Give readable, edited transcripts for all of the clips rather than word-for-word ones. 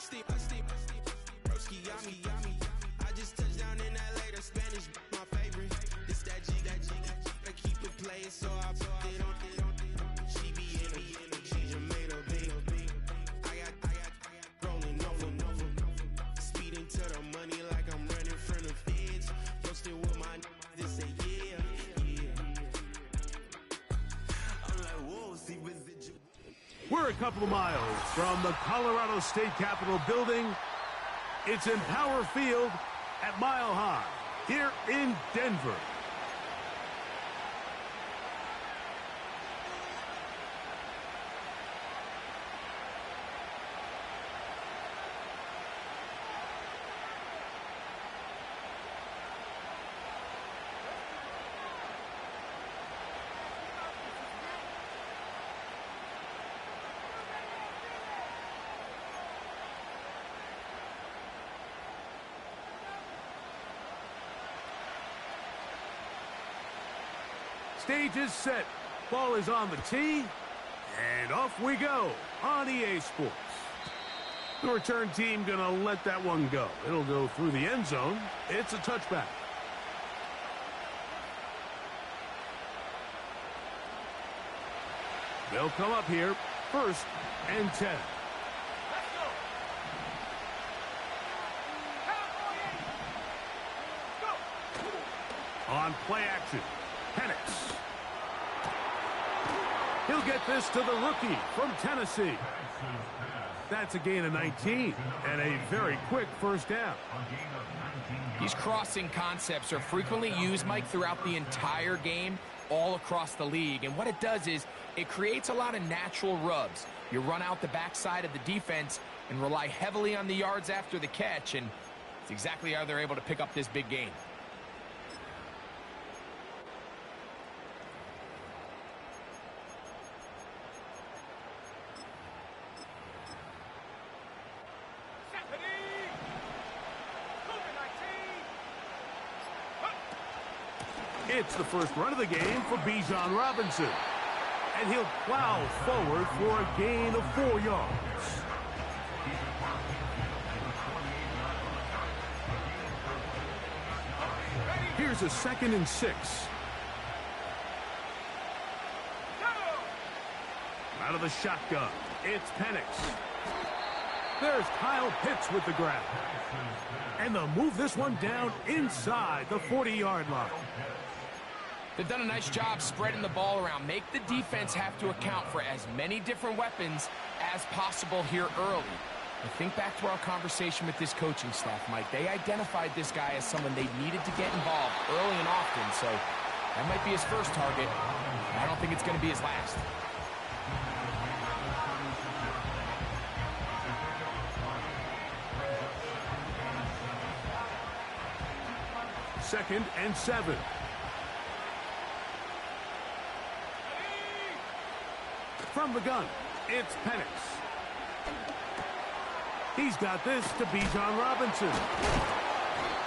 Broski, yummy. I just touched down in LA, the Spanish, my favorite. This that G. I keep it playing, so I put it on. She be in it, she just made a big. I got rolling over. Speeding to the money like I'm running from the feds. Posted with my they say yeah. I'm like, whoa, see residual. We're a couple of miles from the Colorado State Capitol building. It's in Power Field at Mile High here in Denver. Stage is set. Ball is on the tee. And off we go on EA Sports. The return team gonna let that one go. It'll go through the end zone. It's a touchback. They'll come up here, 1st and 10. Let's go. On play action, Penix. He'll get this to the rookie from Tennessee. That's a gain of 19 and a very quick first down. These crossing concepts are frequently used, Mike, throughout the entire game, all across the league. And what it does is it creates a lot of natural rubs. You run out the backside of the defense and rely heavily on the yards after the catch, and it's exactly how they're able to pick up this big gain. It's the first run of the game for Bijan Robinson. And he'll plow forward for a gain of 4 yards. Here's a 2nd and 6. Out of the shotgun, it's Penix. There's Kyle Pitts with the grab. And they'll move this one down inside the 40-yard line. They've done a nice job spreading the ball around. Make the defense have to account for as many different weapons as possible here early. And think back to our conversation with this coaching staff, Mike. They identified this guy as someone they needed to get involved early and often, so that might be his first target. I don't think it's going to be his last. Second and 7. From the gun, it's Penix. He's got this to Bijan Robinson.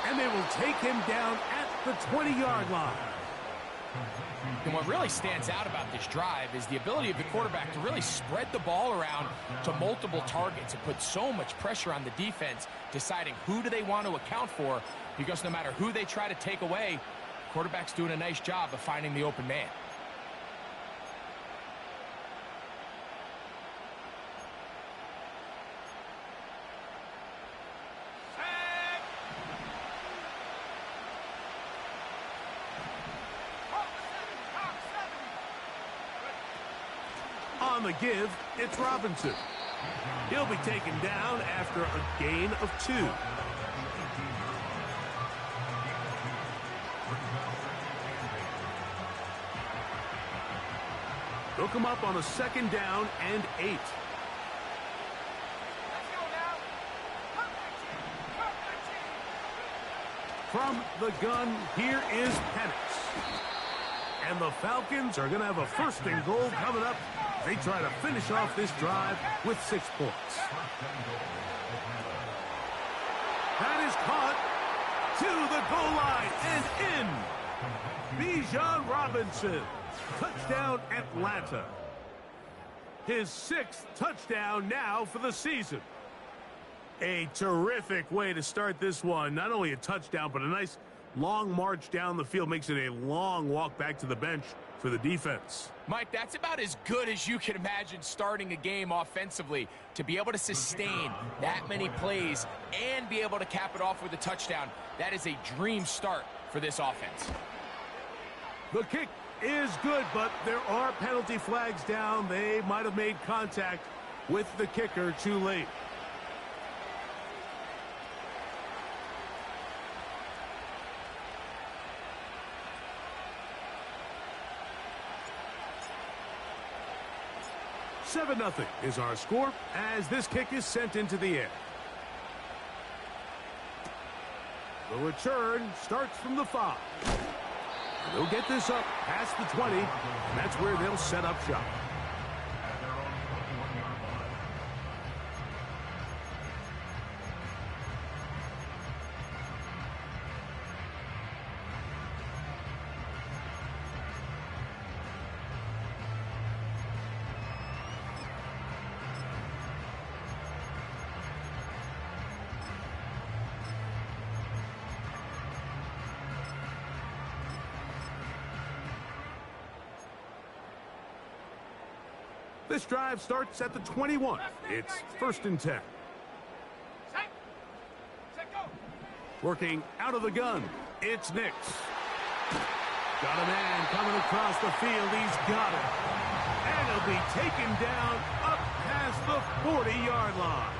And they will take him down at the 20-yard line. And what really stands out about this drive is the ability of the quarterback to really spread the ball around to multiple targets and put so much pressure on the defense, deciding who do they want to account for, because no matter who they try to take away, the quarterback's doing a nice job of finding the open man. On the give, it's Robinson. He'll be taken down after a gain of 2. They'll come up on a 2nd down and 8. From the gun, here is Penix. And the Falcons are going to have a 1st and goal coming up. They try to finish off this drive with 6 points. That is caught to the goal line and in. Bijan Robinson. Touchdown, Atlanta. His 6th touchdown now for the season. A terrific way to start this one. Not only a touchdown, but a nice long march down the field. Makes it a long walk back to the bench for the defense. Mike, that's about as good as you can imagine starting a game offensively. To be able to sustain that many plays and be able to cap it off with a touchdown, that is a dream start for this offense. The kick is good, but there are penalty flags down. They might have made contact with the kicker too late. "7-0 is our score as this kick is sent into the air. The return starts from the 5. They'll get this up past the 20, and that's where they'll set up shop. This drive starts at the 21. It's 1st and 10. Working out of the gun, it's Nix. Got a man coming across the field. He's got it. And he'll be taken down up past the 40-yard line.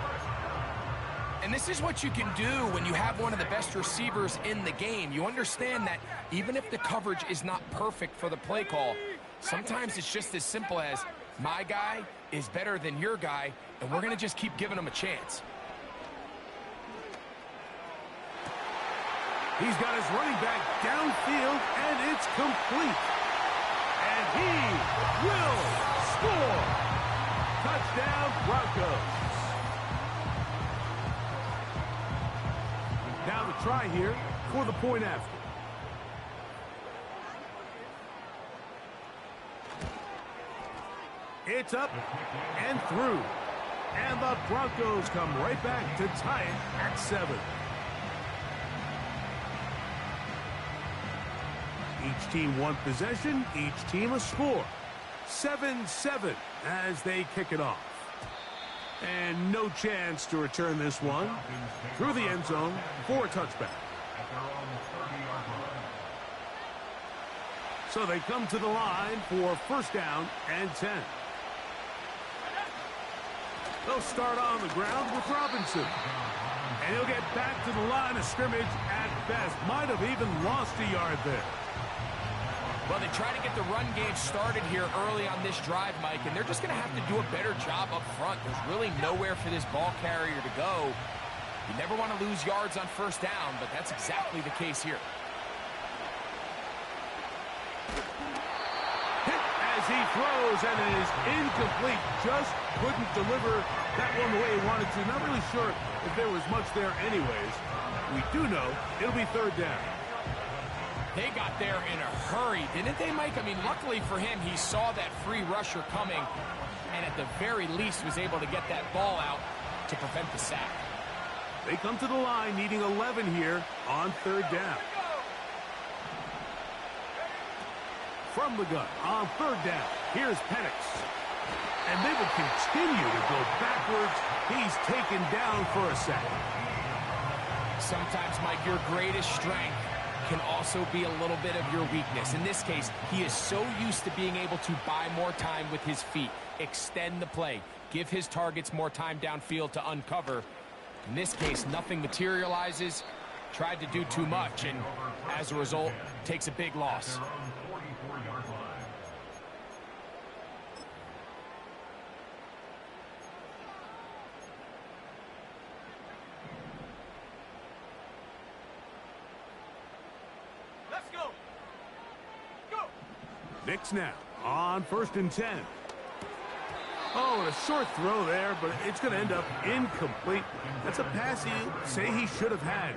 And this is what you can do when you have one of the best receivers in the game. You understand that even if the coverage is not perfect for the play call, sometimes it's just as simple as, my guy is better than your guy, and we're going to just keep giving him a chance. He's got his running back downfield, and it's complete. And he will score. Touchdown, Broncos. Now the try here for the point after. It's up and through. And the Broncos come right back to tie it at 7. Each team one possession, each team a score. 7-7 as they kick it off. And no chance to return this one through the end zone for a touchback. So they come to the line for 1st down and 10. They'll start on the ground with Robinson. And he'll get back to the line of scrimmage at best. Might have even lost a yard there. Well, they try to get the run game started here early on this drive, Mike, and they're just going to have to do a better job up front. There's really nowhere for this ball carrier to go. You never want to lose yards on 1st down, but that's exactly the case here. As he throws, and it is incomplete. Just couldn't deliver that one the way he wanted to. Not really sure if there was much there anyways. We do know it'll be 3rd down. They got there in a hurry, didn't they, Mike? I mean, luckily for him, he saw that free rusher coming, and at the very least was able to get that ball out to prevent the sack. They come to the line needing 11 here on 3rd down. From the gun on 3rd down, here's Penix. And they will continue to go backwards. He's taken down for a sack. Sometimes, Mike, your greatest strength can also be a little bit of your weakness. In this case, he is so used to being able to buy more time with his feet, extend the play, give his targets more time downfield to uncover. In this case, nothing materializes, tried to do too much, and as a result, takes a big loss. Nix now on 1st and 10. Oh, and a short throw there, but it's going to end up incomplete. That's a pass he say he should have had.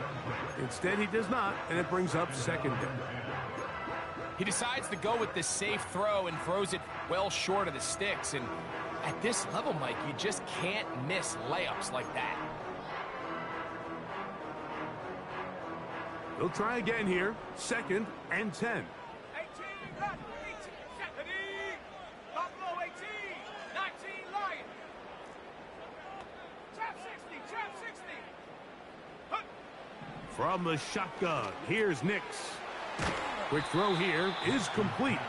Instead, he does not, and it brings up 2nd down. He decides to go with the safe throw and throws it well short of the sticks. And at this level, Mike, you just can't miss layups like that. They'll try again here. 2nd and 10. 18, left, 18, Stephanie, Buffalo 18, 19, Lion. Trap 60, trap 60. Hup. From the shotgun, here's Nix. Quick throw here is complete.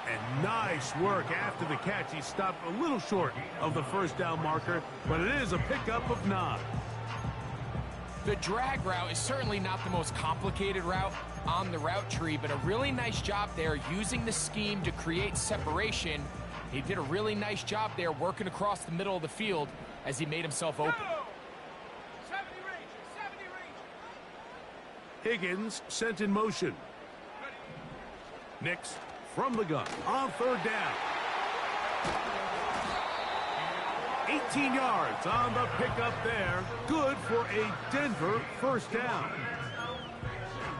And nice work after the catch. He stopped a little short of the first down marker, but it is a pickup of 9. The drag route is certainly not the most complicated route on the route tree, but a really nice job there using the scheme to create separation. He did a really nice job there working across the middle of the field as he made himself open. 70 range, 70 range. Higgins sent in motion. Nix from the gun on 3rd down. 18 yards on the pickup there. Good for a Denver first down.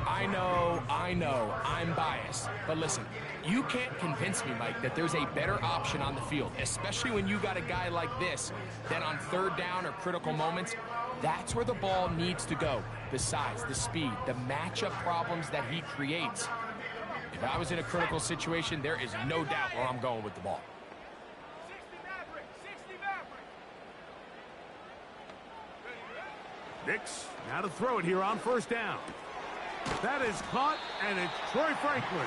I know, I'm biased. But listen, you can't convince me, Mike, that there's a better option on the field, especially when you got a guy like this, than on 3rd down or critical moments. That's where the ball needs to go. The size, the speed, the matchup problems that he creates. If I was in a critical situation, there is no doubt where I'm going with the ball. 60 Maverick, 60 Maverick. Nix now to throw it here on 1st down. That is caught, and it's Troy Franklin.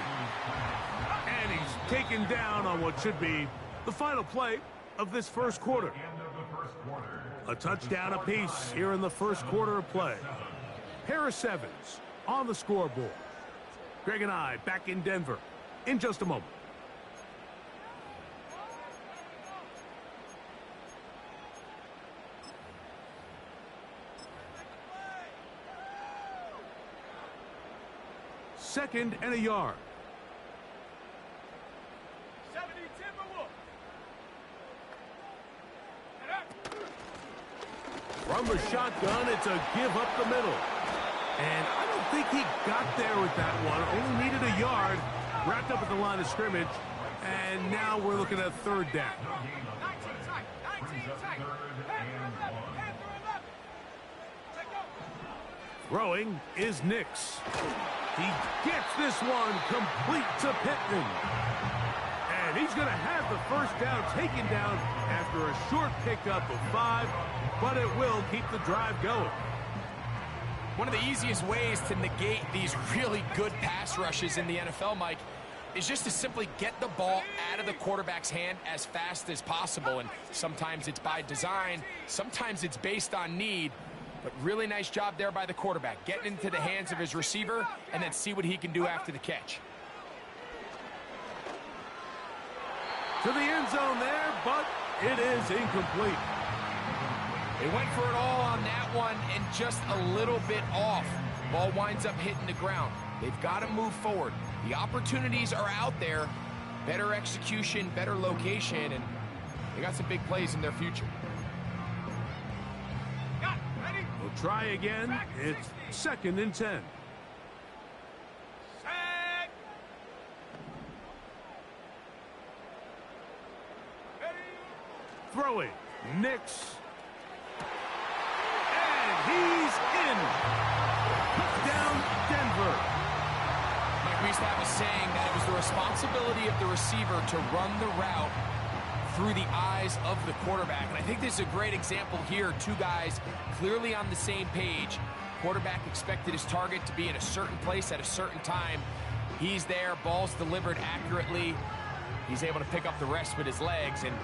And he's taken down on what should be the final play of this first quarter. A touchdown apiece here in the first quarter of play. Harris Evans on the scoreboard. Greg and I back in Denver in just a moment. Second and a yard. 70 Timberwolf. From the shotgun, it's a give up the middle. And I don't think he got there with that one. Only needed a yard. Wrapped up at the line of scrimmage. And now we're looking at 3rd down. 19 tight, 19 tight. Panther 11. Take over. Throwing is Nix. He gets this one complete to Pittman. And he's going to have the first down taken down after a short pickup of 5, but it will keep the drive going. One of the easiest ways to negate these really good pass rushes in the NFL, Mike, is just to simply get the ball out of the quarterback's hand as fast as possible. And sometimes it's by design, sometimes it's based on need. But really nice job there by the quarterback, getting into the hands of his receiver and then see what he can do after the catch. To the end zone there, but it is incomplete. They went for it all on that one and just a little bit off. Ball winds up hitting the ground. They've got to move forward. The opportunities are out there. Better execution, better location, and they got some big plays in their future. We'll try again. It's 2nd and 10. Set. Throwing. Nix. And he's in. Touchdown, Denver. Mike, we used to have a saying that it was the responsibility of the receiver to run the route through the eyes of the quarterback. And I think this is a great example here. Two guys clearly on the same page. Quarterback expected his target to be in a certain place at a certain time. He's there, ball's delivered accurately. He's able to pick up the rest with his legs, and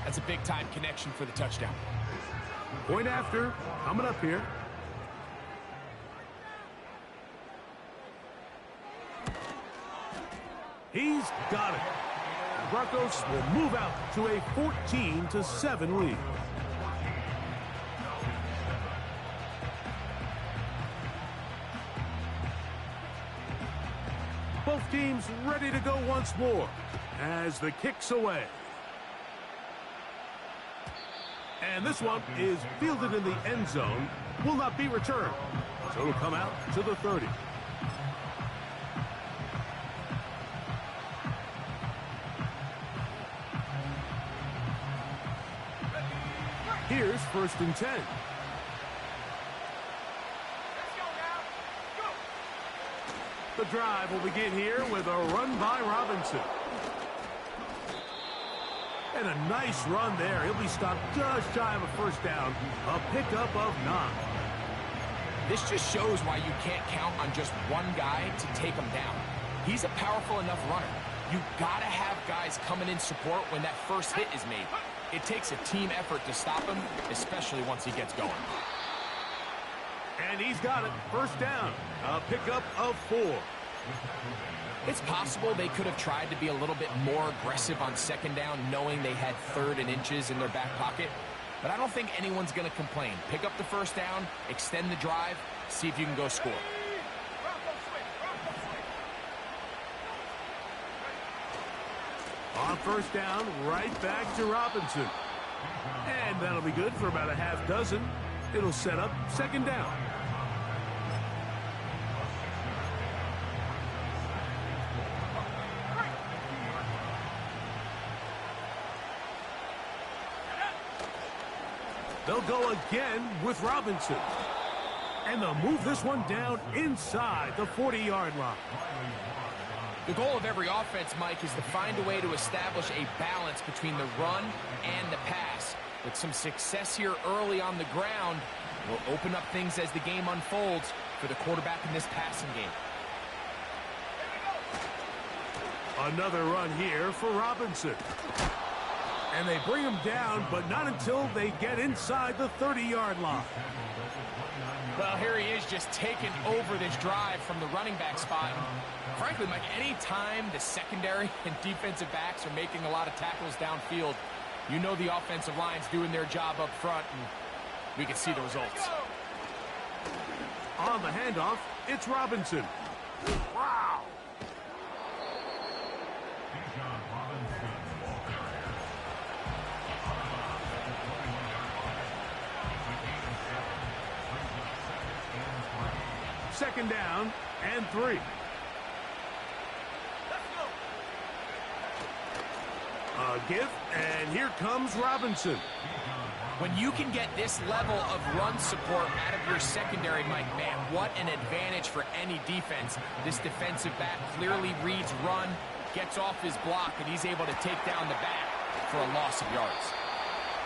that's a big-time connection for the touchdown. Point after, coming up here. He's got it. The Broncos will move out to a 14-7 lead. Both teams ready to go once more as the kick's away. And this one is fielded in the end zone, will not be returned. So it'll come out to the 30. Here's 1st and 10. Let's go now. Go. The drive will begin here with a run by Robinson. And a nice run there. He'll be stopped just shy of a first down. A pickup of 9. This just shows why you can't count on just one guy to take him down. He's a powerful enough runner. You gotta have guys coming in support when that first hit is made. It takes a team effort to stop him, especially once he gets going. And he's got it. First down. A pickup of 4. It's possible they could have tried to be a little bit more aggressive on second down, knowing they had 3rd and inches in their back pocket. But I don't think anyone's going to complain. Pick up the first down, extend the drive, see if you can go score. On first down, right back to Robinson. And that'll be good for about a half dozen. It'll set up second down. They'll go again with Robinson. And they'll move this one down inside the 40-yard line. The goal of every offense, Mike, is to find a way to establish a balance between the run and the pass. With some success here early on the ground, will open up things as the game unfolds for the quarterback in this passing game. Another run here for Robinson. And they bring him down, but not until they get inside the 30-yard line. Well, here he is just taking over this drive from the running back spot. And frankly, Mike, any time the secondary and defensive backs are making a lot of tackles downfield, you know the offensive line's doing their job up front, and we can see the results. On the handoff, it's Robinson. Wow! Second down and 3. A give, and here comes Robinson. When you can get this level of run support out of your secondary, Mike, man, what an advantage for any defense. This defensive back clearly reads run, gets off his block, and he's able to take down the back for a loss of yards.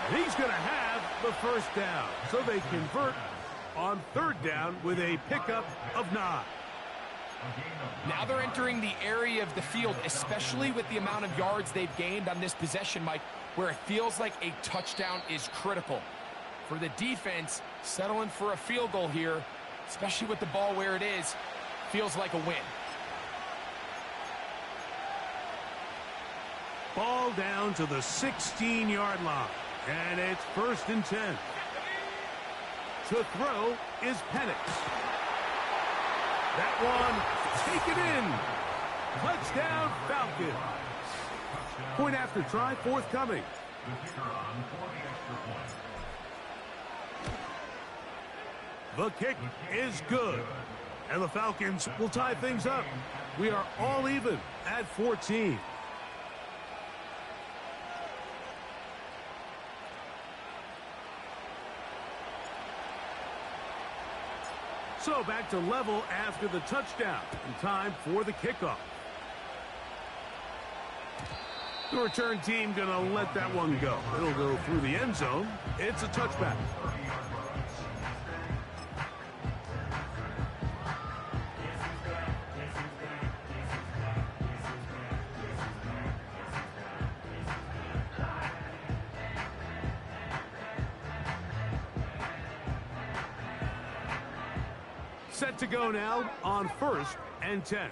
And he's going to have the first down, so they convert on third down with a pickup of 9. Now they're entering the area of the field, especially with the amount of yards they've gained on this possession, Mike, where it feels like a touchdown is critical. For the defense, settling for a field goal here, especially with the ball where it is, feels like a win. Ball down to the 16-yard line, and it's 1st and 10. To throw is Penix. That one taken in. Touchdown, Falcons. Point after try forthcoming. The kick is good. And the Falcons will tie things up. We are all even at 14. So back to level after the touchdown. And time for the kickoff. The return team going to let that one go. It'll go through the end zone. It's a touchback. Set to go now on 1st and 10.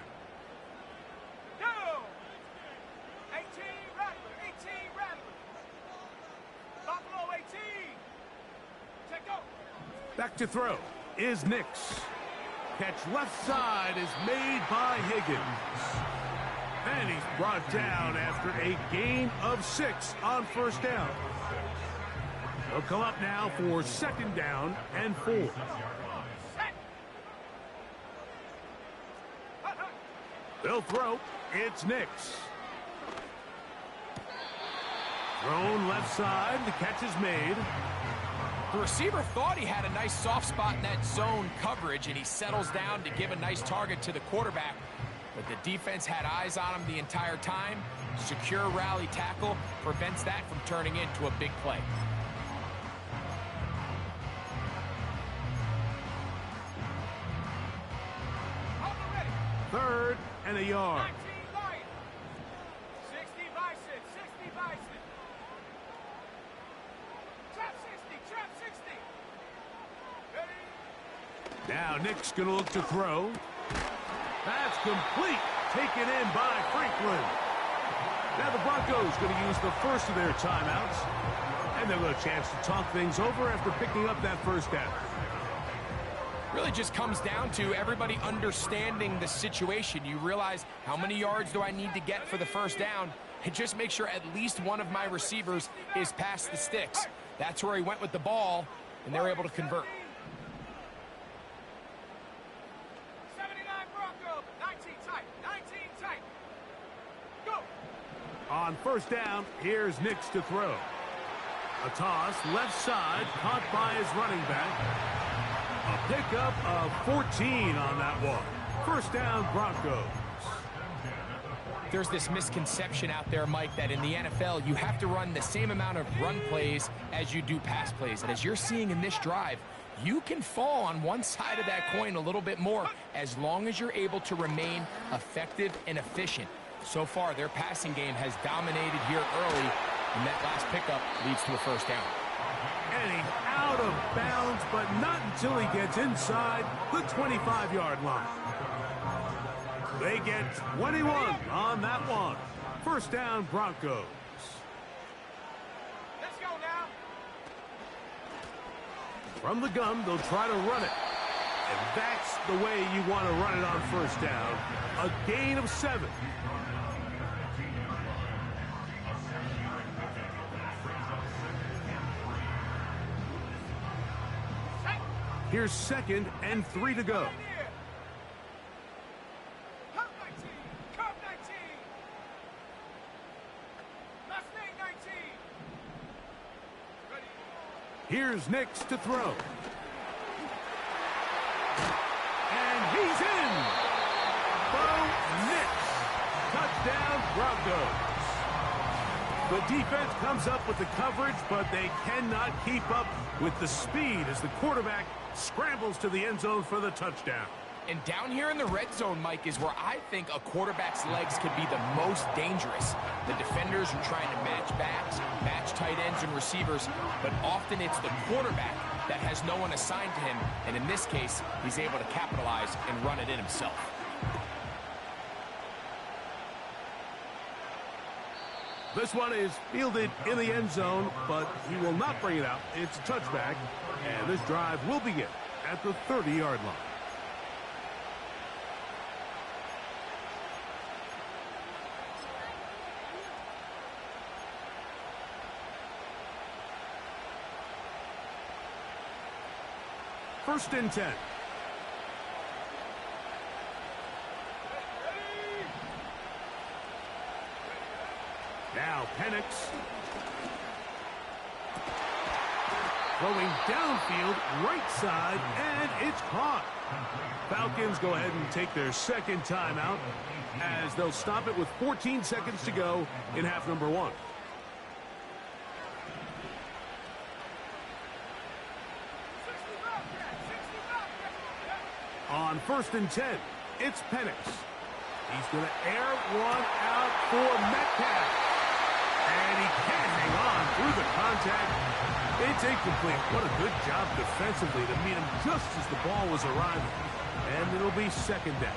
Go! 18 Rattler, 18 Rattler. Buffalo 18. Take go. Back to throw is Nix. Catch left side is made by Higgins. And he's brought down after a gain of 6 on first down. They'll come up now for second down and 4. They'll throw. It's Nix. Thrown left side. The catch is made. The receiver thought he had a nice soft spot in that zone coverage, and he settles down to give a nice target to the quarterback. but the defense had eyes on him the entire time. Secure rally tackle prevents that from turning into a big play. Third and a yard. 19 Lions. 60 Bison. 60 Bison. Trap 60. Trap 60. Ready? Now Nick's going to look to throw. That's complete. Taken in by Franklin. Now the Broncos going to use the first of their timeouts. And they'll get a chance to talk things over after picking up that first down. Really just comes down to everybody understanding the situation. You realize, how many yards do I need to get for the first down? And just make sure at least one of my receivers is past the sticks. That's where he went with the ball, and they were able to convert. 79 Broncos. 19 tight. 19 tight. Go. On first down, here's Nix to throw. A toss, left side, caught by his running back. A pickup of 14 on that one. First down, Broncos. There's this misconception out there, Mike, that in the NFL, you have to run the same amount of run plays as you do pass plays. And as you're seeing in this drive, you can fall on one side of that coin a little bit more as long as you're able to remain effective and efficient. So far, their passing game has dominated here early, and that last pickup leads to a first down. And he's out of bounds, but not until he gets inside the 25-yard line. They get 21 on that one. First down, Broncos. Let's go now. From the gun, they'll try to run it. And that's the way you want to run it on first down. A gain of 7. Here's 2nd and 3 to go. Cup 19. Cup 19. Mustang 19. Ready. Here's Nix to throw. And he's in. Bo Nix. Touchdown, Broncos. The defense comes up with the coverage, but they cannot keep up with the speed as the quarterback scrambles to the end zone for the touchdown. And down here in the red zone, Mike, is where I think a quarterback's legs could be the most dangerous. The defenders are trying to match backs, match tight ends and receivers, but often it's the quarterback that has no one assigned to him, and in this case, he's able to capitalize and run it in himself. This one is fielded in the end zone, but he will not bring it out. It's a touchback, and this drive will begin at the 30-yard line. First and 10. Now Penix throwing downfield, right side, and it's caught. Falcons go ahead and take their second timeout as they'll stop it with 14 seconds to go in half number 1. On first and 10, it's Penix. He's going to air one out for Metcalf. And he can't hang on through the contact. It's incomplete. What a good job defensively to meet him just as the ball was arriving. And it'll be second down.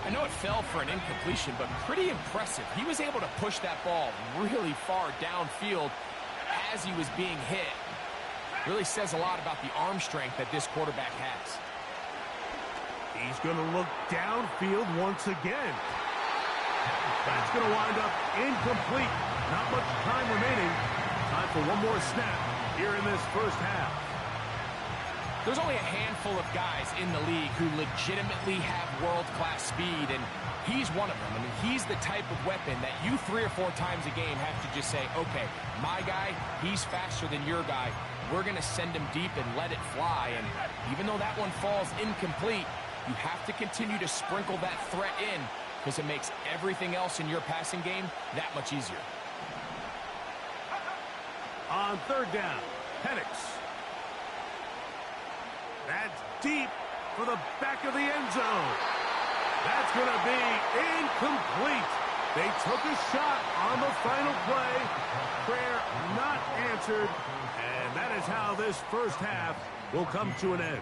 I know it fell for an incompletion, but pretty impressive. He was able to push that ball really far downfield as he was being hit. Really says a lot about the arm strength that this quarterback has. He's going to look downfield once again. That's going to wind up incomplete. Not much time remaining. Time for one more snap here in this first half. There's only a handful of guys in the league who legitimately have world-class speed, and he's one of them. I mean, he's the type of weapon that you 3 or 4 times a game have to just say, okay, my guy, he's faster than your guy. We're going to send him deep and let it fly. And even though that one falls incomplete, You have to continue to sprinkle that threat in because it makes everything else in your passing game that much easier. On third down, Penix. That's deep for the back of the end zone. That's going to be incomplete. They took a shot on the final play. Prayer not answered. And that is how this first half will come to an end.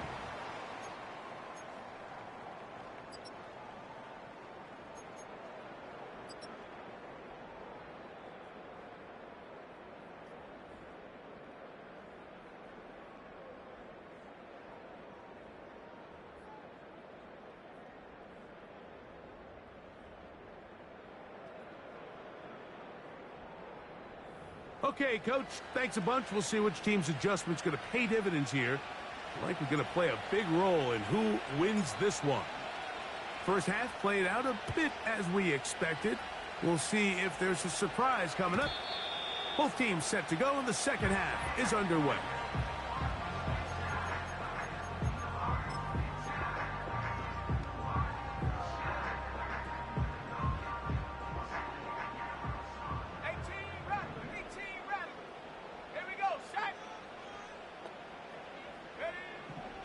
Okay, Coach, thanks a bunch. We'll see which team's adjustment's going to pay dividends here. Like we're going to play a big role in who wins this one. First half played out a bit as we expected. We'll see if there's a surprise coming up. Both teams set to go, and the second half is underway.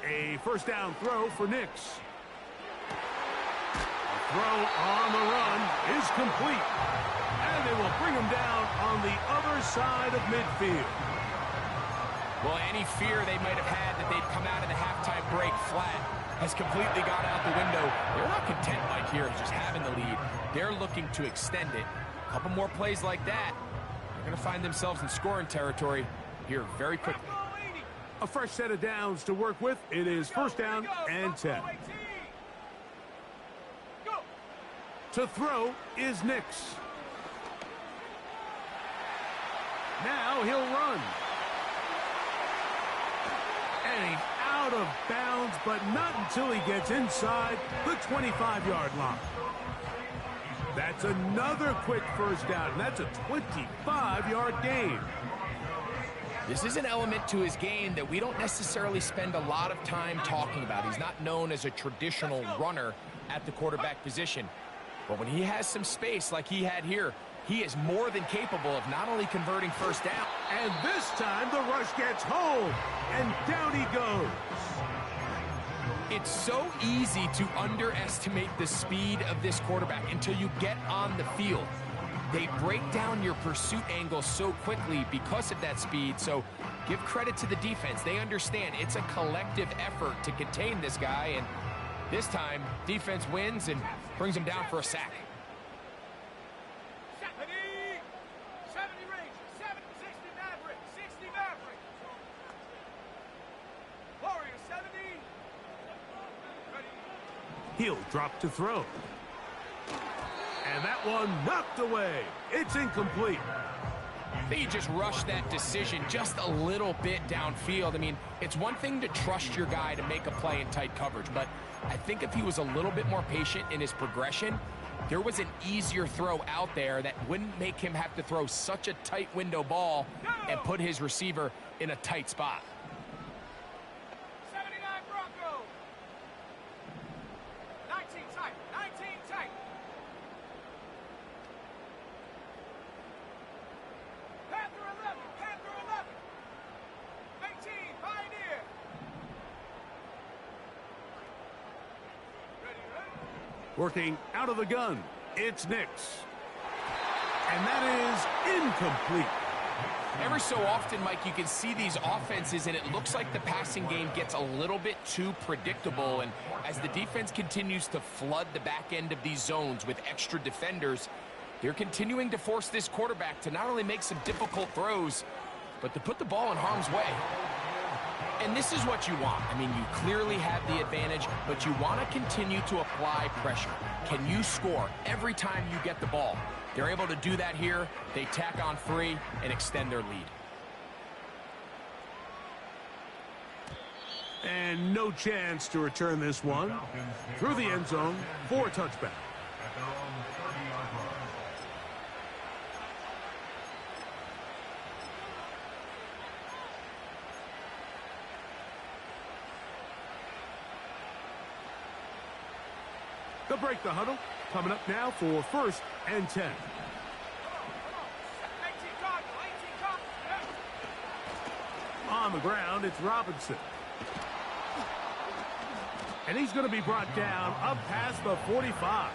A first down throw for Nix. Throw on the run is complete. And they will bring him down on the other side of midfield. Well, any fear they might have had that they'd come out of the halftime break flat has completely gone out the window. They're not content, Mike, here just having the lead. They're looking to extend it. A couple more plays like that, they're going to find themselves in scoring territory here very quickly. A fresh set of downs to work with. It is first down and 10. To throw is Nix. Now he'll run. And he's out of bounds, but not until he gets inside the 25-yard line. That's another quick first down, and that's a 25-yard gain. This is an element to his game that we don't necessarily spend a lot of time talking about. He's not known as a traditional runner at the quarterback position. But when he has some space like he had here, he is more than capable of not only converting first down. And this time the rush gets home, and down he goes. It's so easy to underestimate the speed of this quarterback until you get on the field. They break down your pursuit angle so quickly because of that speed, so give credit to the defense. They understand it's a collective effort to contain this guy, and this time, defense wins and brings him down for a sack. 70 range, 60 Maverick, 60 Maverick. Warrior 70. Ready. He'll drop to throw. And that one knocked away. It's incomplete. They just rushed that decision just a little bit downfield. I mean, it's one thing to trust your guy to make a play in tight coverage, but I think if he was a little bit more patient in his progression, there was an easier throw out there that wouldn't make him have to throw such a tight window ball and put his receiver in a tight spot. 79 Bronco. 19 tight, 19 tight. Panther 11, Panther 11. 18, Pioneer. Ready, ready. Working out of the gun, it's Nix. And that is incomplete. Every so often, Mike, you can see these offenses, and it looks like the passing game gets a little bit too predictable. And as the defense continues to flood the back end of these zones with extra defenders, they're continuing to force this quarterback to not only make some difficult throws, but to put the ball in harm's way. And this is what you want. I mean, you clearly have the advantage, but you want to continue to apply pressure. Can you score every time you get the ball? They're able to do that here. They tack on 3 and extend their lead. And no chance to return this one. Through the end zone for a touchback. They'll break the huddle. Coming up now for 1st and 10. 18 Cardinal, 18 Cardinal. On the ground, it's Robinson. And he's going to be brought down up past the 45.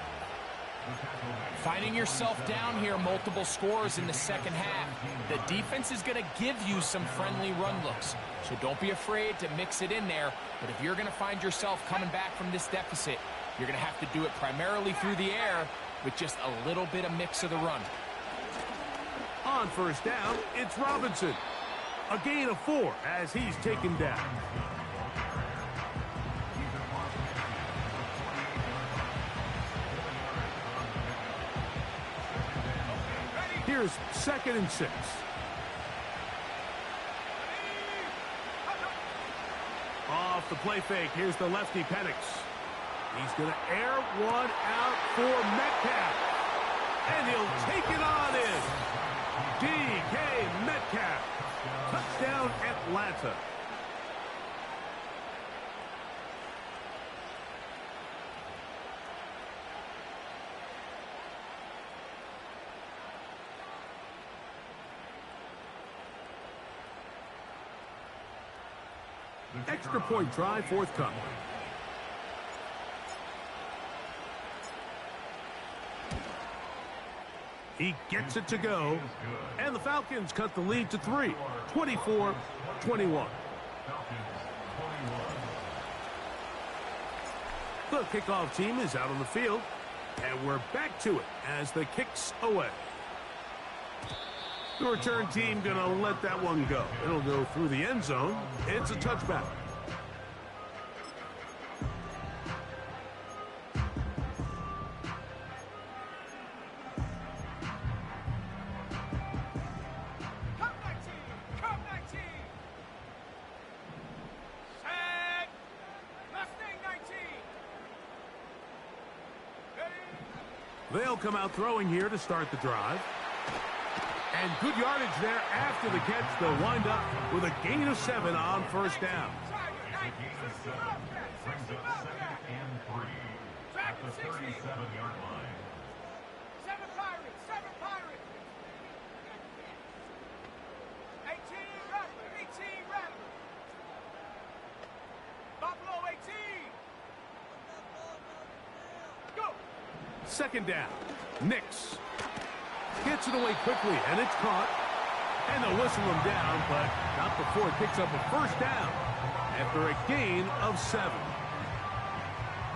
Finding yourself down here, multiple scores in the second half. The defense is going to give you some friendly run looks. So don't be afraid to mix it in there. But if you're going to find yourself coming back from this deficit, you're going to have to do it primarily through the air with just a little bit of mix of the run. On 1st down, it's Robinson. A gain of 4 as he's taken down. Here's 2nd and 6. Off the play fake, here's the lefty Penix. He's going to air one out for Metcalf. And he'll take it on in. DK Metcalf. Touchdown, Atlanta. Extra point try forthcoming. He gets it to go. And the Falcons cut the lead to 3. 24-21. The kickoff team is out on the field. And we're back to it as the kick's away. The return team going to let that one go. It'll go through the end zone. It's a touchback. They'll come out throwing here to start the drive. And good yardage there after the catch. They'll wind up with a gain of 7 on 1st down. At the 37-yard line. 7 Pirates, 7 Pirates. 18 Rattler, 18 Rattler. Buffalo 18. Go. 2nd down. Nix gets it away quickly, and it's caught. And they'll whistle him down, but not before it picks up a 1st down after a gain of 7.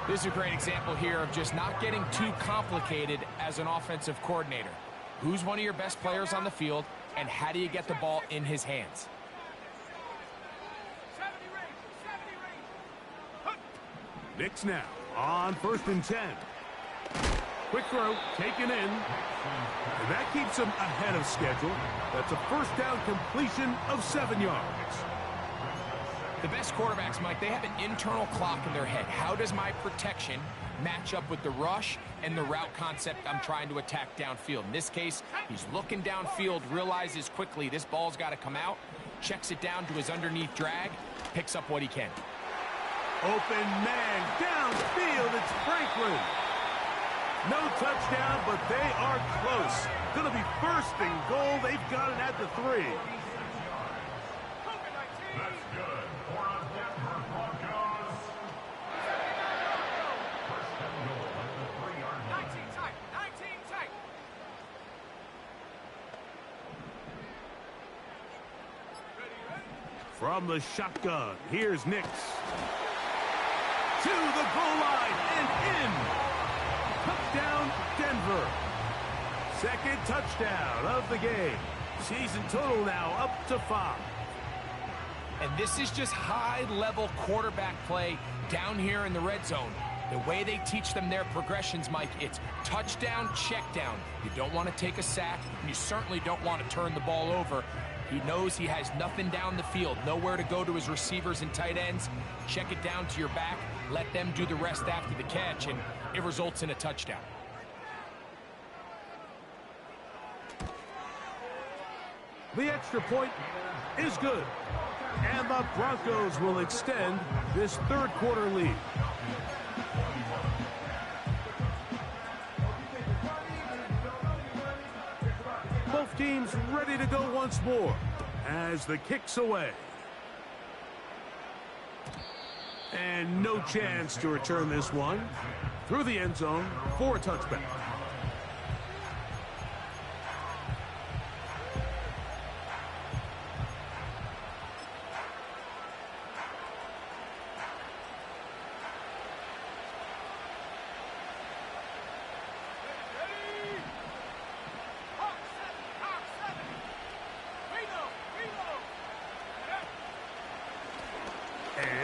This is a great example here of just not getting too complicated as an offensive coordinator. Who's one of your best players on the field, and how do you get the ball in his hands? 70 Rangers, 70 Rangers. Nix now on 1st and 10. Quick throw, taken in. And that keeps him ahead of schedule. That's a 1st down completion of 7 yards. The best quarterbacks, Mike, they have an internal clock in their head. How does my protection match up with the rush and the route concept I'm trying to attack downfield? In this case, he's looking downfield, realizes quickly this ball's got to come out, checks it down to his underneath drag, picks up what he can. Open man downfield, it's Franklin. No touchdown, but they are close. Going to be 1st and goal. They've got it at the 3. That's good. For a Denver Broncos. 1st and goal at the 3-yard line. 19 tight, 19 tight. From the shotgun, here's Nix. To the goal line and in. Touchdown, Denver. 2nd touchdown of the game. Season total now up to 5. And this is just high-level quarterback play down here in the red zone. The way they teach them their progressions, Mike, it's touchdown, check down. You don't want to take a sack, and you certainly don't want to turn the ball over. He knows he has nothing down the field, nowhere to go to his receivers and tight ends. Check it down to your back, let them do the rest after the catch, and it results in a touchdown. The extra point is good. And the Broncos will extend this 3rd quarter lead. team's ready to go once more as the kick's away. And no chance to return this one through the end zone for a touchback.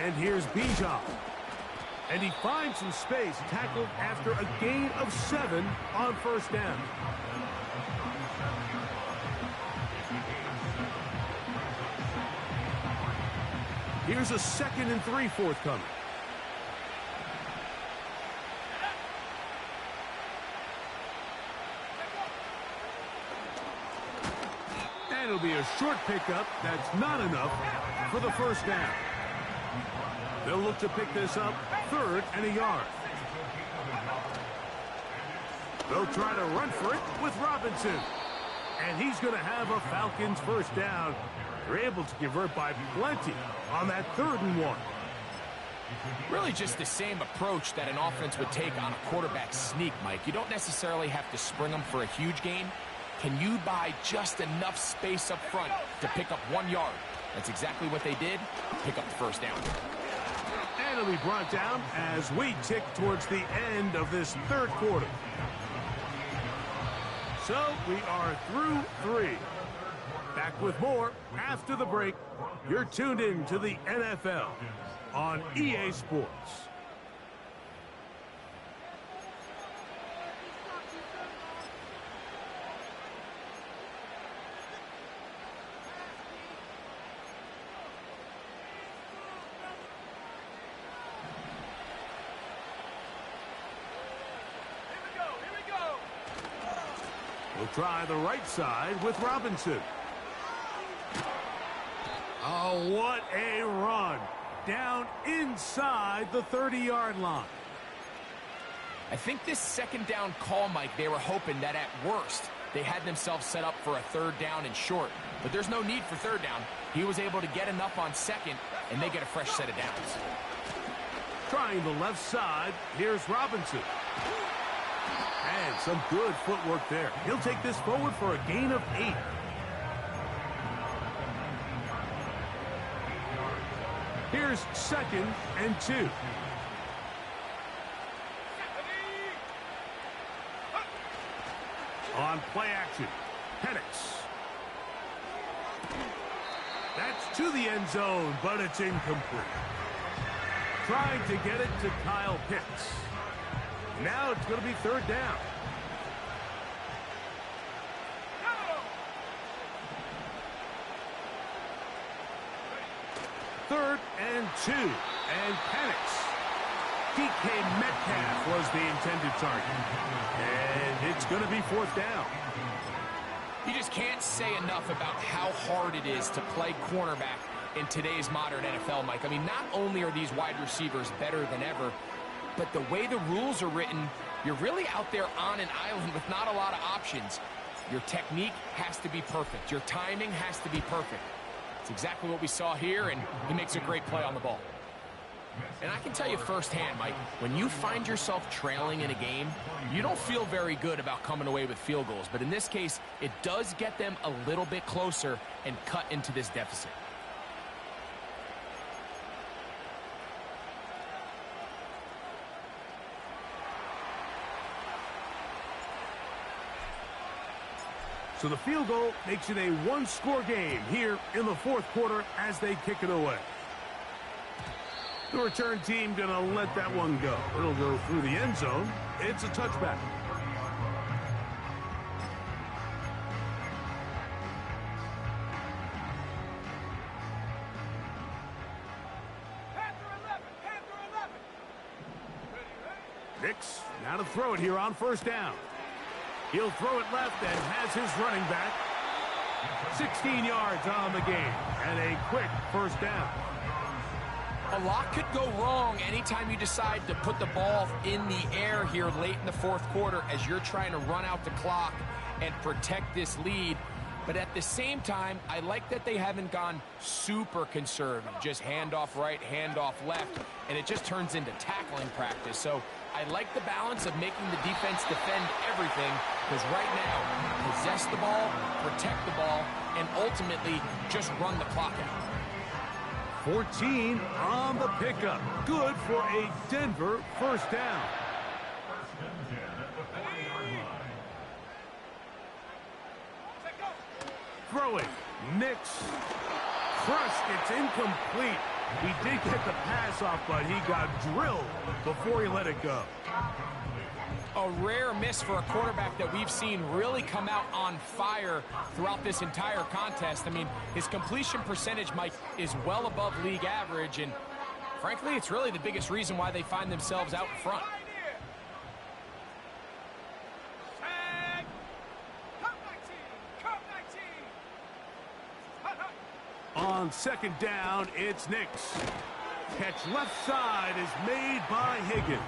And here's Bijan. And he finds some space, tackled after a gain of 7 on first down. Here's a 2nd and 3 forthcoming. And it'll be a short pickup. That's not enough for the first down. They'll look to pick this up 3rd and a yard. They'll try to run for it with Robinson. And he's going to have a Falcons first down. They're able to convert by plenty on that 3rd and 1. Really just the same approach that an offense would take on a quarterback sneak, Mike. You don't necessarily have to spring them for a huge gain. Can you buy just enough space up front to pick up 1 yard? That's exactly what they did. Pick up the first down. And it'll be brought down as we tick towards the end of this 3rd quarter. So we are through 3. Back with more after the break. You're tuned in to the NFL on EA Sports. We'll try the right side with Robinson. Oh, what a run. Down inside the 30-yard line. I think this 2nd down call, Mike, they were hoping that at worst they had themselves set up for a 3rd down and short. But there's no need for 3rd down. He was able to get enough on 2nd, and they get a fresh set of downs. Trying the left side, here's Robinson. And some good footwork there. He'll take this forward for a gain of 8. Here's 2nd and 2. On play action, Penix. That's to the end zone, but it's incomplete. Trying to get it to Kyle Pitts. Now it's going to be 3rd down. Third and 2. And Penix. DK Metcalf was the intended target. And it's going to be 4th down. You just can't say enough about how hard it is to play cornerback in today's modern NFL, Mike. I mean, not only are these wide receivers better than ever, but the way the rules are written, you're really out there on an island with not a lot of options. Your technique has to be perfect. Your timing has to be perfect. It's exactly what we saw here, and he makes a great play on the ball. And I can tell you firsthand, Mike, when you find yourself trailing in a game, you don't feel very good about coming away with field goals. But in this case, it does get them a little bit closer and cut into this deficit. So the field goal makes it a 1-score game here in the 4th quarter as they kick it away. The return team going to let that one go. It'll go through the end zone. It's a touchback. Nix now to throw it here on 1st down. He'll throw it left and has his running back. 16 yards on the game and a quick 1st down. A lot could go wrong anytime you decide to put the ball in the air here late in the 4th quarter as you're trying to run out the clock and protect this lead. But at the same time, I like that they haven't gone super conservative, just handoff right, handoff left, and it just turns into tackling practice. So I like the balance of making the defense defend everything, because right now, possess the ball, protect the ball, and ultimately just run the clock out. 14 on the pickup. Good for a Denver first down. Throwing. Nix. Crushed. It's incomplete. He did get the pass off, but he got drilled before he let it go. A rare miss for a quarterback that we've seen really come out on fire throughout this entire contest. I mean, his completion percentage, Mike, is well above league average, and frankly, it's really the biggest reason why they find themselves out in front. On second down, it's Nix. Catch left side is made by Higgins.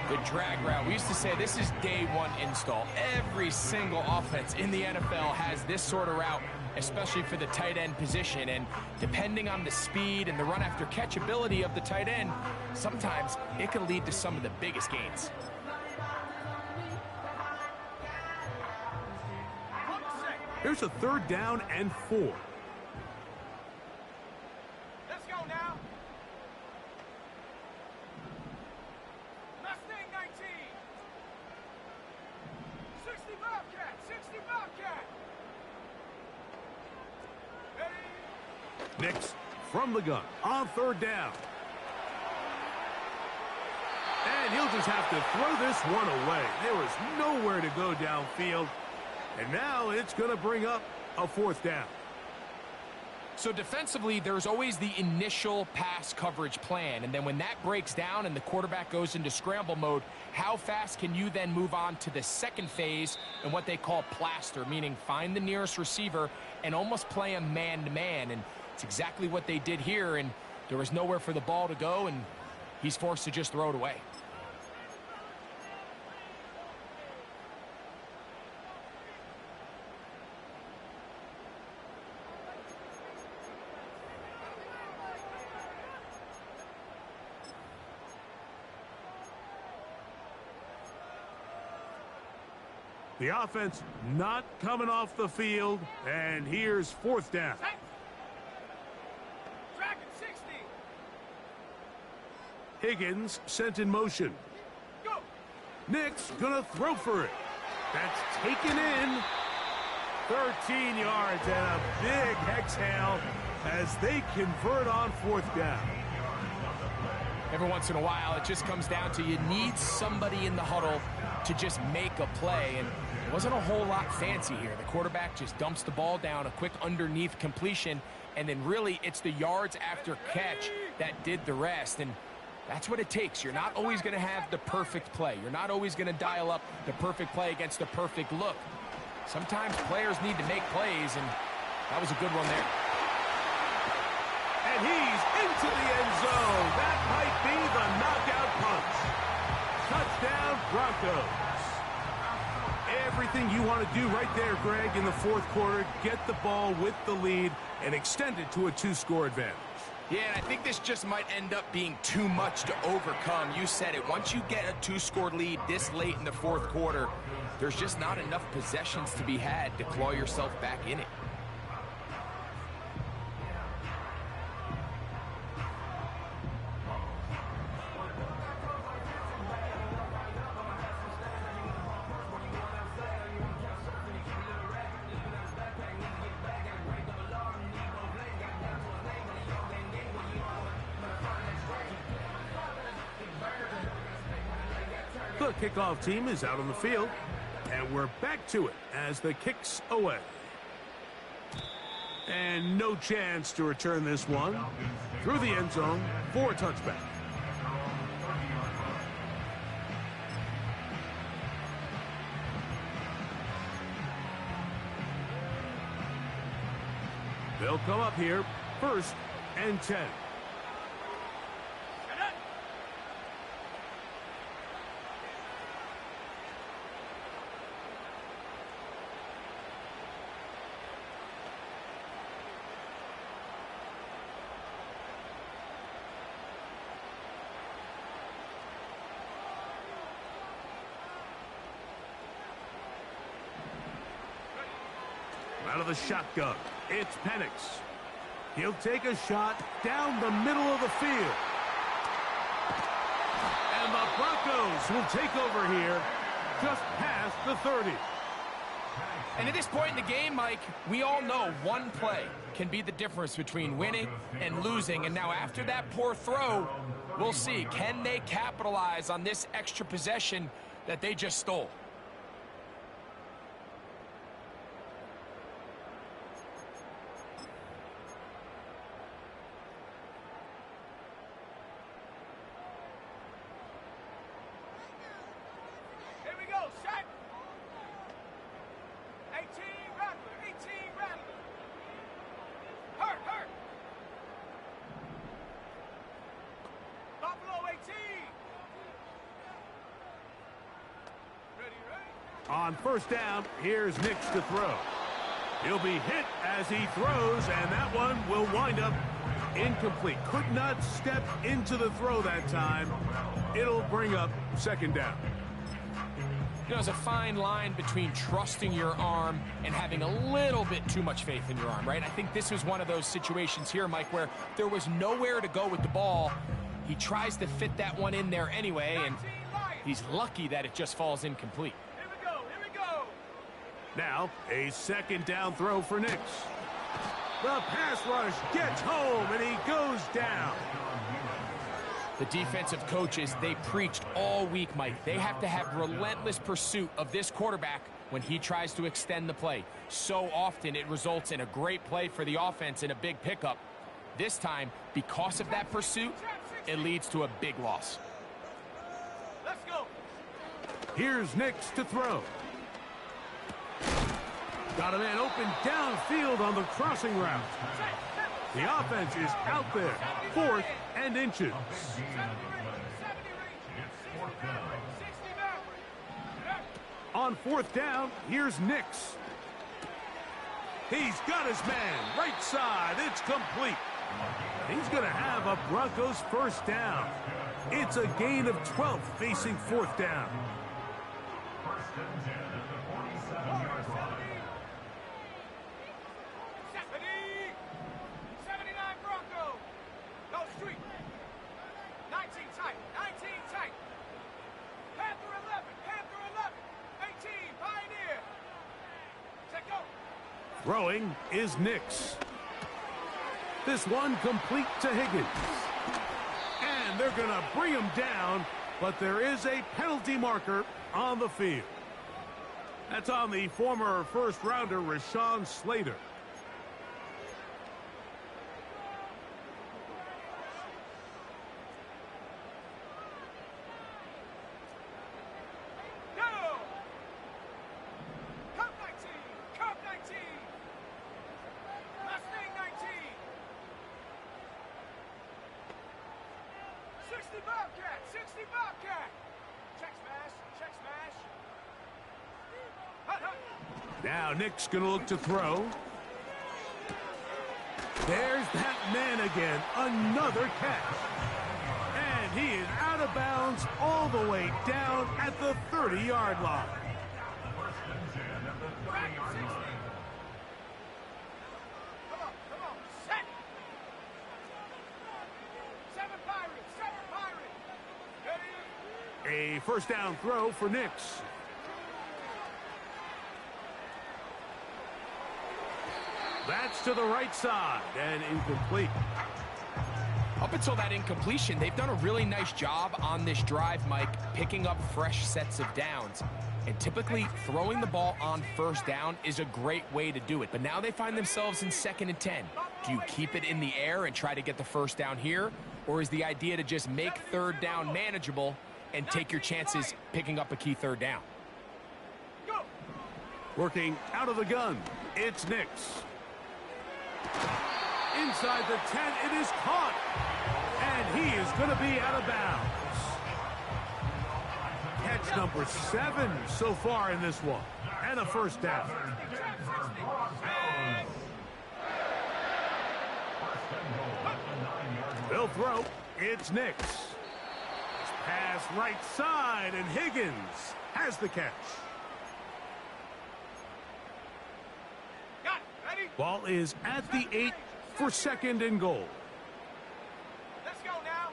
The drag route. We used to say this is day one install. Every single offense in the NFL has this sort of route, especially for the tight end position. And depending on the speed and the run after catch ability of the tight end, sometimes it can lead to some of the biggest gains. Here's a third down and 4. Let's go now. Mustang 19. 60 Bobcat. 60 Bobcat. Ready? Nix from the gun on third down. And he'll just have to throw this one away. There was nowhere to go downfield. And now it's going to bring up a fourth down. So defensively, there's always the initial pass coverage plan. And then when that breaks down and the quarterback goes into scramble mode, how fast can you then move on to the second phase and what they call plaster, meaning find the nearest receiver and almost play a man-to-man. And it's exactly what they did here. And there was nowhere for the ball to go, and he's forced to just throw it away. The offense not coming off the field, and here's fourth down. Dragon 60. Higgins sent in motion. Go. Nix gonna throw for it. That's taken in. 13 yards and a big exhale as they convert on fourth down. Every once in a while, it just comes down to you need somebody in the huddle to just make a play, and it wasn't a whole lot fancy here. The quarterback just dumps the ball down, a quick underneath completion, and then really it's the yards after catch that did the rest, and that's what it takes. You're not always going to have the perfect play. You're not always going to dial up the perfect play against the perfect look. Sometimes players need to make plays, and that was a good one there. And he's into the end zone. That might be the knockout punch. Touchdown, Broncos. Everything you want to do right there, Greg, in the fourth quarter. Get the ball with the lead and extend it to a 2-score advantage. Yeah, and I think this just might end up being too much to overcome. You said it. Once you get a 2-score lead this late in the fourth quarter, there's just not enough possessions to be had to claw yourself back in it. The kickoff team is out on the field, and we're back to it as the kick's away. And no chance to return this one through the end zone for a touchback. They'll come up here, 1st and 10. out of the shotgun. It's Penix. He'll take a shot down the middle of the field. And the Broncos will take over here just past the 30. And at this point in the game, Mike, we all know one play can be the difference between winning and losing. And now after that poor throw, we'll see. Can they capitalize on this extra possession that they just stole? Here we go, set. 18 Rattler, 18 Rattler. Hurt. Buffalo 18. Ready. On first down, here's Nix to throw. He'll be hit as he throws, and that one will wind up incomplete. Could not step into the throw that time. It'll bring up second down. You know, there's a fine line between trusting your arm and having a little bit too much faith in your arm, right? I think this was one of those situations here, Mike, where there was nowhere to go with the ball. He tries to fit that one in there anyway, and he's lucky that it just falls incomplete. Here we go. Now, a second down throw for Nix. The pass rush gets home, and he goes down. The defensive coaches, they preached all week, Mike. They have to have relentless pursuit of this quarterback when he tries to extend the play. So often it results in a great play for the offense and a big pickup. This time, because of that pursuit, it leads to a big loss. Let's go. Here's Nix to throw. Got a man open downfield on the crossing route. The offense is out there, 4th and inches. 70 On fourth down, here's Nix. He's got his man, right side, it's complete. He's going to have a Broncos first down. It's a gain of 12 facing fourth down. Throwing is Nix. This one complete to Higgins. And they're going to bring him down, but there is a penalty marker on the field. That's on the former first-rounder, Rashawn Slater. Now Nick's going to look to throw. There's that man again. Another catch. And he is out of bounds all the way down at the 30-yard line. A first down throw for Nix. That's to the right side and incomplete. Up until that incompletion, they've done a really nice job on this drive, Mike, picking up fresh sets of downs. And typically, throwing the ball on first down is a great way to do it. But now they find themselves in 2nd and 10. Do you keep it in the air and try to get the first down here? Or is the idea to just make third down manageable and take your chances picking up a key third down? Working out of the gun, it's Nix. Inside the 10, it is caught. And he is going to be out of bounds. Catch number 7 so far in this one. And a first down. They'll throw. It's Nix. Pass right side, and Higgins has the catch. Got it. Ball is at the 8 for 2nd and goal. Let's go now.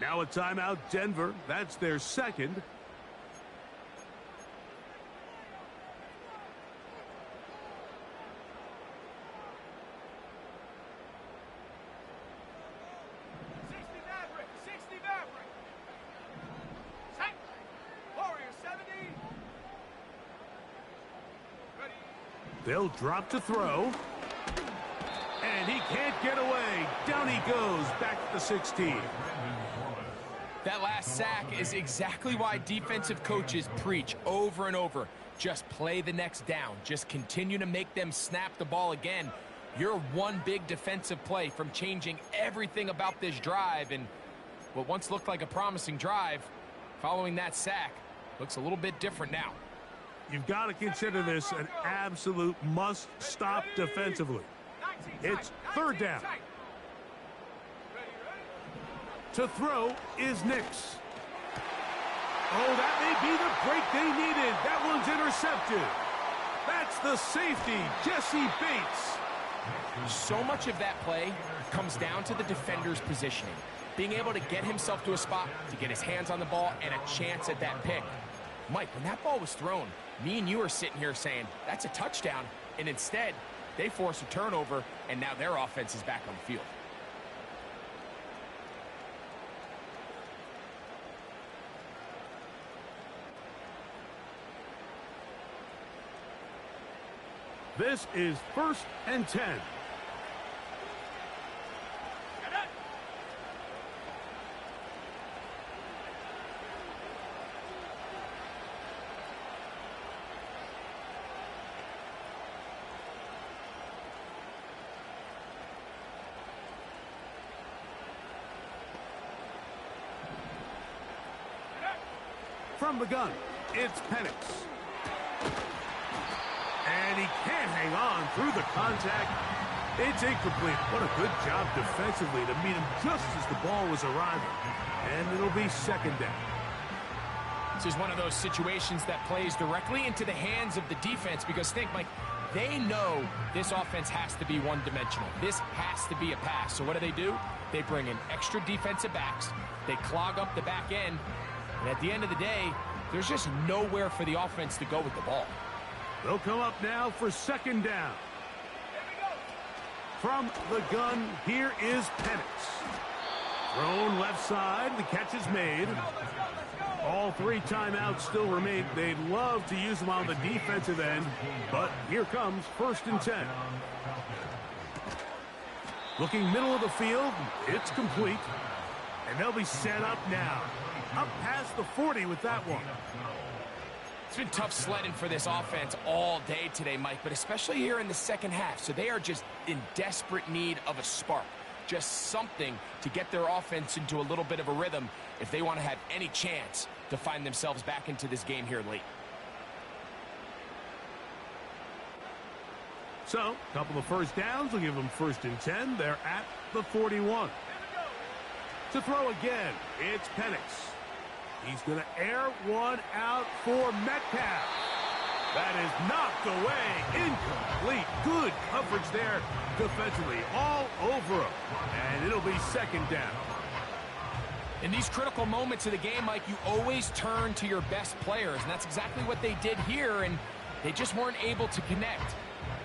Now a timeout, Denver. That's their 2nd. They'll drop to throw. And he can't get away. Down he goes, back to the 16. That last sack is exactly why defensive coaches preach over and over. Just play the next down. Just continue to make them snap the ball again. You're one big defensive play from changing everything about this drive. And what once looked like a promising drive, following that sack, looks a little bit different now. You've got to consider this an absolute must-stop defensively. It's 3rd down. To throw is Nix. Oh, that may be the break they needed. That one's intercepted. That's the safety, Jesse Bates. So much of that play comes down to the defender's positioning. Being able to get himself to a spot, to get his hands on the ball, and a chance at that pick. Mike, when that ball was thrown, me and you are sitting here saying, that's a touchdown. And instead, they force a turnover, and now their offense is back on the field. This is 1st and 10. From the gun, it's Penix. And he can't hang on through the contact. It's incomplete. What a good job defensively to meet him just as the ball was arriving. And it'll be 2nd down. This is one of those situations that plays directly into the hands of the defense because think, Mike, they know this offense has to be one-dimensional. This has to be a pass. So what do? They bring in extra defensive backs. They clog up the back end. And at the end of the day, there's just nowhere for the offense to go with the ball. They'll come up now for 2nd down. From the gun, here is Penix. Thrown left side, the catch is made. All 3 timeouts still remain. They'd love to use them on the defensive end, but here comes 1st and 10. Looking middle of the field, it's complete. And they'll be set up now. Up past the 40 with that one. It's been tough sledding for this offense all day today, Mike, but especially here in the 2nd half. So they are just in desperate need of a spark. Just something to get their offense into a little bit of a rhythm if they want to have any chance to find themselves back into this game here late. So, a couple of 1st downs will give them 1st and 10. They're at the 41. To throw again, it's Penix. He's going to air one out for Metcalf. That is knocked away. Incomplete. Good coverage there defensively. All over him. And it'll be 2nd down. In these critical moments of the game, Mike, you always turn to your best players. And that's exactly what they did here. And they just weren't able to connect.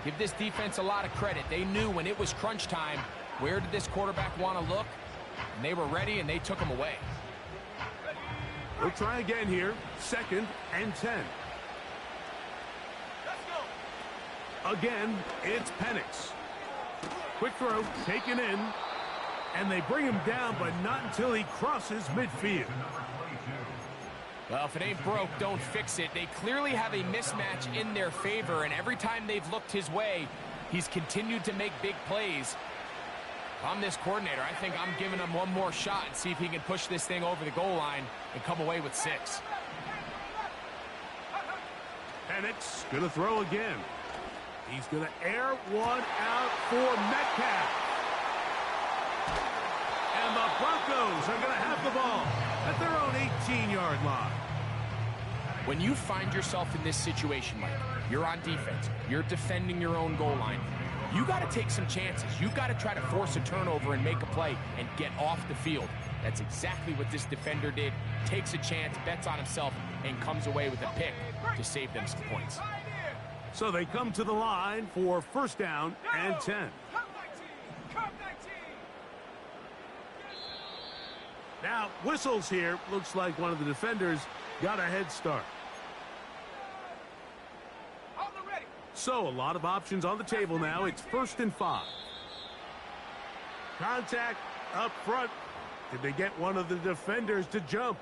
Give this defense a lot of credit. They knew when it was crunch time, where did this quarterback want to look? And they were ready, and they took him away. We'll try again here. 2nd and 10. Again, it's Penix. Quick throw, taken in. And they bring him down, but not until he crosses midfield. Well, if it ain't broke, don't fix it. They clearly have a mismatch in their favor, and every time they've looked his way, he's continued to make big plays. If I'm this coordinator, I think I'm giving him one more shot and see if he can push this thing over the goal line and come away with 6. Penix going to throw again. He's going to air one out for Metcalf. And the Broncos are going to have the ball at their own 18-yard line. When you find yourself in this situation, Mike, you're on defense, you're defending your own goal line, you got to take some chances. You got to try to force a turnover and make a play and get off the field. That's exactly what this defender did. Takes a chance, bets on himself, and comes away with a pick to save them some points. So they come to the line for first down and 10. Now, whistles here. Looks like one of the defenders got a head start. So a lot of options on the table now. It's 1st and 5. Contact up front. Did they get one of the defenders to jump?